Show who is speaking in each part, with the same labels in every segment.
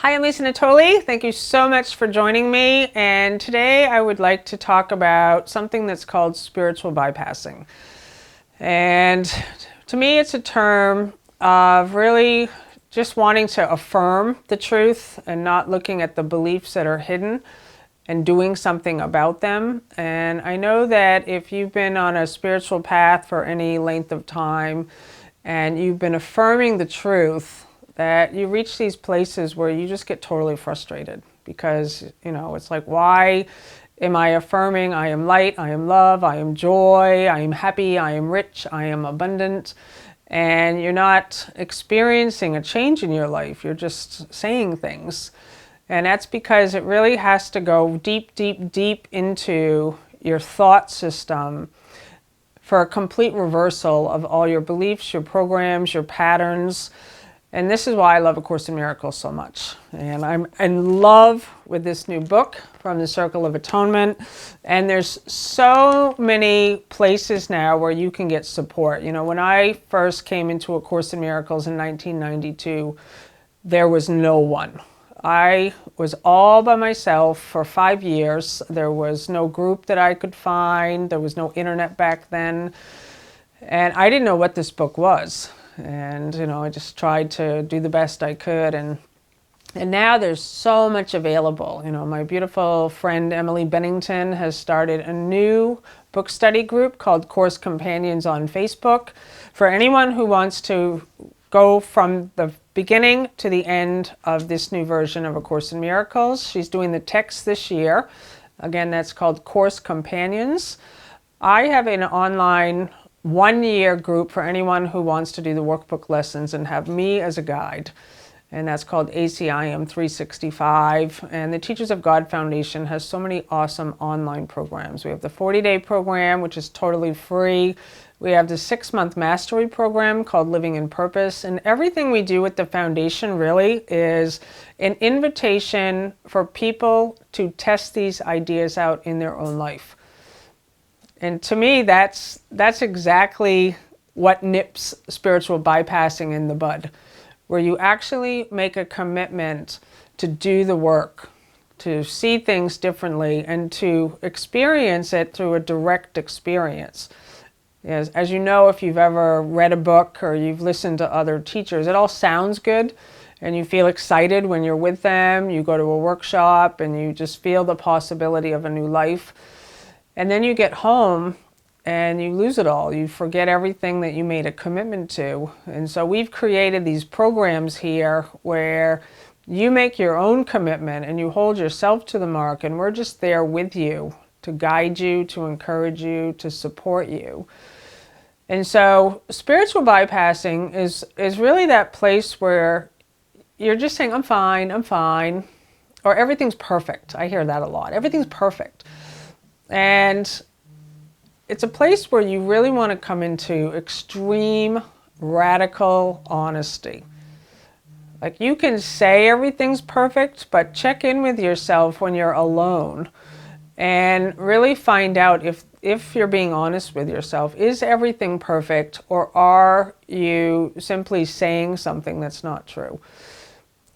Speaker 1: Hi, I'm Lisa Natoli. Thank you so much for joining me. And today I would like to talk about something that's called spiritual bypassing. And to me, it's a term of really just wanting to affirm the truth and not looking at the beliefs that are hidden and doing something about them. And I know that if you've been on a spiritual path for any length of time and you've been affirming the truth, that you reach these places where you just get totally frustrated because, it's like, why am I affirming I am light, I am love, I am joy, I am happy, I am rich, I am abundant, and you're not experiencing a change in your life. You're just saying things. And that's because it really has to go deep, deep, deep into your thought system for a complete reversal of all your beliefs, your programs, your patterns. And this is why I love A Course in Miracles so much. And I'm in love with this new book from the Circle of Atonement. And there's so many places now where you can get support. When I first came into A Course in Miracles in 1992, there was no one. I was all by myself for 5 years. There was no group that I could find. There was no internet back then. And I didn't know what this book was. And, I just tried to do the best I could. And now there's so much available. My beautiful friend Emily Bennington has started a new book study group called Course Companions on Facebook for anyone who wants to go from the beginning to the end of this new version of A Course in Miracles. She's doing the text this year. Again, that's called Course Companions. I have an online 1-year group for anyone who wants to do the workbook lessons and have me as a guide. And that's called ACIM 365. And the Teachers of God Foundation has so many awesome online programs. We have the 40-day program, which is totally free. We have the 6-month mastery program called Living in Purpose. And everything we do with the foundation really is an invitation for people to test these ideas out in their own life. And to me, that's exactly what nips spiritual bypassing in the bud, where you actually make a commitment to do the work, to see things differently, and to experience it through a direct experience. As you know, if you've ever read a book or you've listened to other teachers, it all sounds good, and you feel excited when you're with them. You go to a workshop, and you just feel the possibility of a new life. And then you get home and you lose it all. You forget everything that you made a commitment to. And so we've created these programs here where you make your own commitment and you hold yourself to the mark, and we're just there with you to guide you, to encourage you, to support you. And so spiritual bypassing is really that place where you're just saying, I'm fine, or everything's perfect. I hear that a lot. Everything's perfect. And it's a place where you really want to come into extreme, radical honesty. Like, you can say everything's perfect, but check in with yourself when you're alone and really find out if you're being honest with yourself. Is everything perfect, or are you simply saying something that's not true?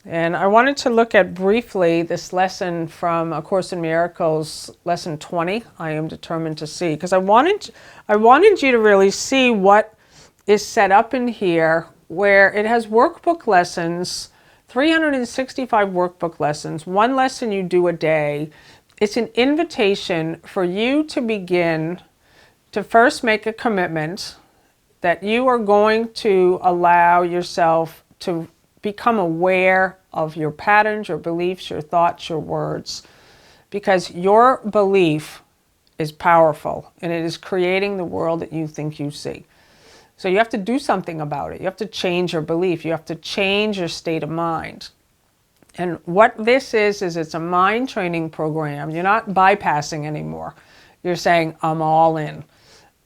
Speaker 1: And I wanted to look at briefly this lesson from A Course in Miracles, lesson 20, I am determined to see. Because I wanted you to really see what is set up in here, where it has workbook lessons, 365 workbook lessons, 1 lesson you do a day. It's an invitation for you to begin to first make a commitment that you are going to allow yourself to become aware of your patterns, your beliefs, your thoughts, your words, because your belief is powerful and it is creating the world that you think you see. So you have to do something about it. You have to change your belief. You have to change your state of mind. And what this is it's a mind training program. You're not bypassing anymore. You're saying, I'm all in.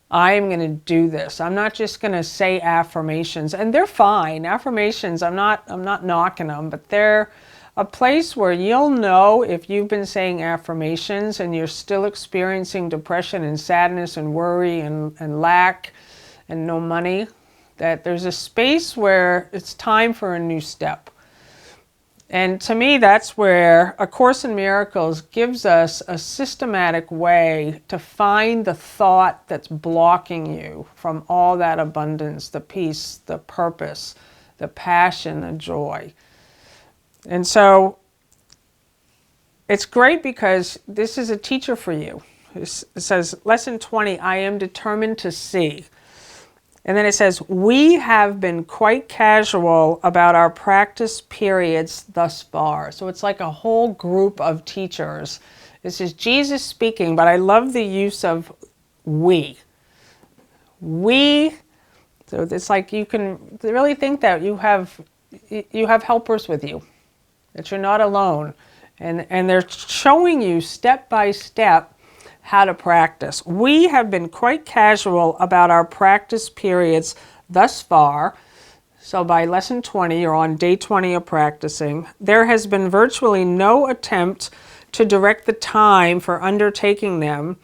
Speaker 1: I'm going to do this. I'm not just going to say affirmations, and they're fine. Affirmations, I'm not knocking them, but they're a place where you'll know if you've been saying affirmations and you're still experiencing depression and sadness and worry and lack and no money, that there's a space where it's time for a new step. And to me, that's where A Course in Miracles gives us a systematic way to find the thought that's blocking you from all that abundance, the peace, the purpose, the passion, the joy. And so it's great because this is a teacher for you. It says, Lesson 20, I am determined to see. And then it says, we have been quite casual about our practice periods thus far. So it's like a whole group of teachers. This is Jesus speaking, but I love the use of we. We, so it's like you can really think that you have helpers with you, that you're not alone. And they're showing you step by step how to practice. We have been quite casual about our practice periods thus far. So by lesson 20, you're on day 20 of practicing. There has been virtually no attempt to direct the time for undertaking them.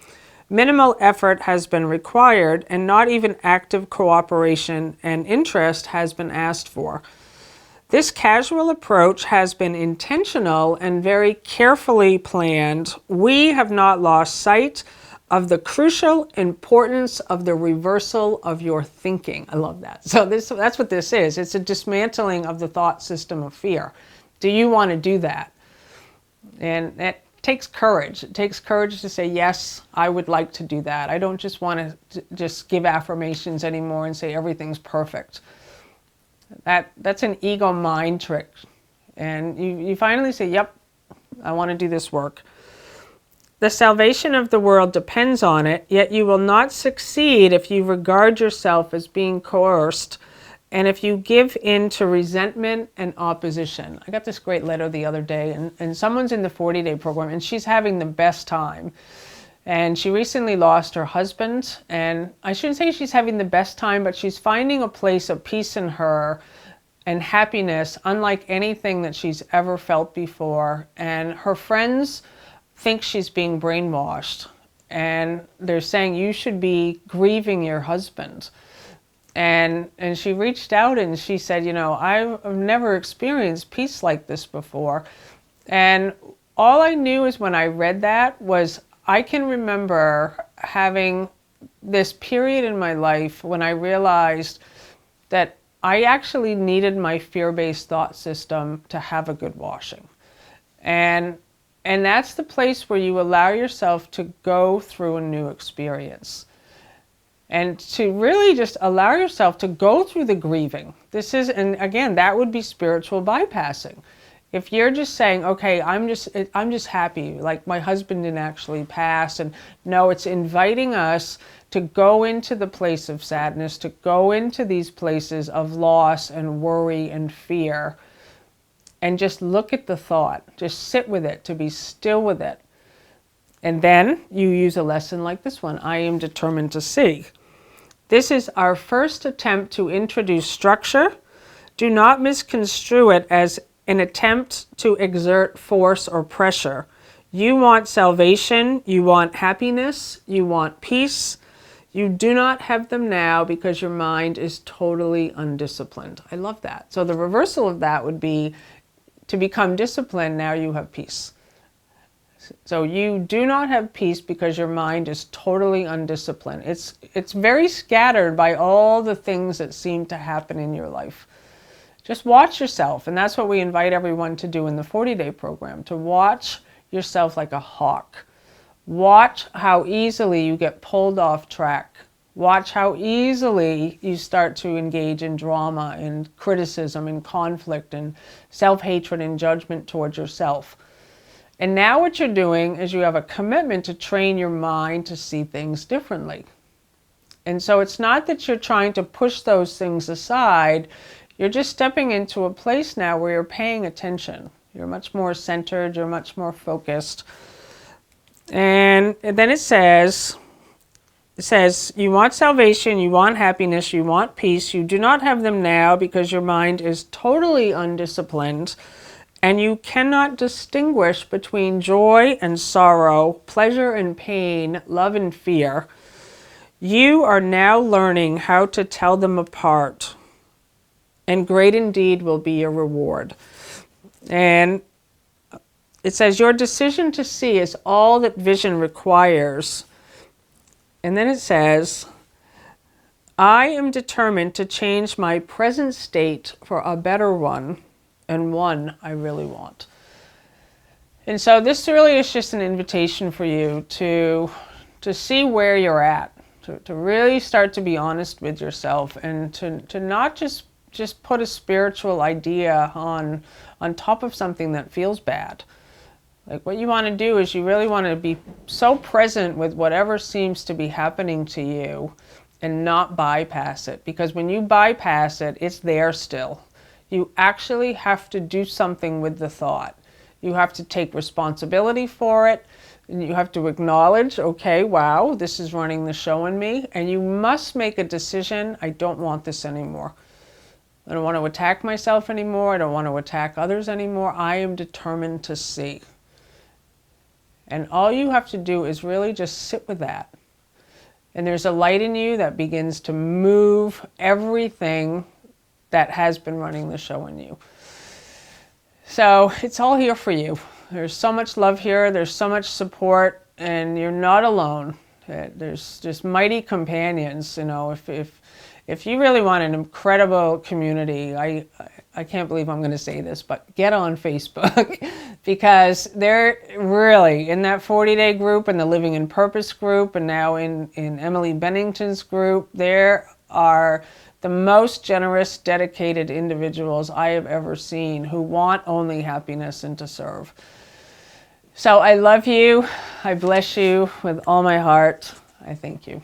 Speaker 1: Minimal effort has been required, and not even active cooperation and interest has been asked for. This casual approach has been intentional and very carefully planned. We have not lost sight of the crucial importance of the reversal of your thinking. I love that. So that's what this is. It's a dismantling of the thought system of fear. Do you want to do that? And it takes courage. It takes courage to say, yes, I would like to do that. I don't just want to just give affirmations anymore and say everything's perfect. That's an ego mind trick. And you finally say, yep, I want to do this work. The salvation of the world depends on it, yet you will not succeed if you regard yourself as being coerced and if you give in to resentment and opposition. I got this great letter the other day, and someone's in the 40-day program, and she's having the best time. And she recently lost her husband, and I shouldn't say she's having the best time, but she's finding a place of peace in her and happiness unlike anything that she's ever felt before. And her friends think she's being brainwashed, and they're saying you should be grieving your husband. And she reached out and she said, I've never experienced peace like this before. And all I knew is when I read that was I can remember having this period in my life when I realized that I actually needed my fear-based thought system to have a good washing. And that's the place where you allow yourself to go through a new experience. And to really just allow yourself to go through the grieving. And again, that would be spiritual bypassing. If you're just saying, okay, I'm just happy, like my husband didn't actually pass, and no, it's inviting us to go into the place of sadness, to go into these places of loss and worry and fear, and just look at the thought, just sit with it, to be still with it. And then you use a lesson like this one, I am determined to see. This is our first attempt to introduce structure. Do not misconstrue it as an attempt to exert force or pressure. You want salvation, you want happiness, you want peace. You do not have them now because your mind is totally undisciplined. I love that. So the reversal of that would be to become disciplined, now you have peace. So you do not have peace because your mind is totally undisciplined. It's very scattered by all the things that seem to happen in your life. Just watch yourself, and that's what we invite everyone to do in the 40-day program, to watch yourself like a hawk. Watch how easily you get pulled off track. Watch how easily you start to engage in drama and criticism and conflict and self-hatred and judgment towards yourself. And now what you're doing is you have a commitment to train your mind to see things differently. And so it's not that you're trying to push those things aside. You're just stepping into a place now where you're paying attention. You're much more centered, you're much more focused. And then it says, you want salvation, you want happiness, you want peace. You do not have them now because your mind is totally undisciplined, and you cannot distinguish between joy and sorrow, pleasure and pain, love and fear. You are now learning how to tell them apart, and great indeed will be your reward. And it says, your decision to see is all that vision requires. And then it says, I am determined to change my present state for a better one, and one I really want. And so this really is just an invitation for you to see where you're at, to really start to be honest with yourself, and to not just put a spiritual idea on top of something that feels bad. Like, what you want to do is you really want to be so present with whatever seems to be happening to you and not bypass it. Because when you bypass it, it's there still. You actually have to do something with the thought. You have to take responsibility for it. And you have to acknowledge, okay, wow, this is running the show in me. And you must make a decision. I don't want this anymore. I don't want to attack myself anymore. I don't want to attack others anymore. I am determined to see. And all you have to do is really just sit with that. And there's a light in you that begins to move everything that has been running the show in you. So it's all here for you. There's so much love here. There's so much support, and you're not alone. There's just mighty companions. You know, if you really want an incredible community, I can't believe I'm going to say this, but get on Facebook because they're really in that 40-day group and the Living in Purpose group, and now in Emily Bennington's group. There are the most generous, dedicated individuals I have ever seen who want only happiness and to serve. So I love you. I bless you with all my heart. I thank you.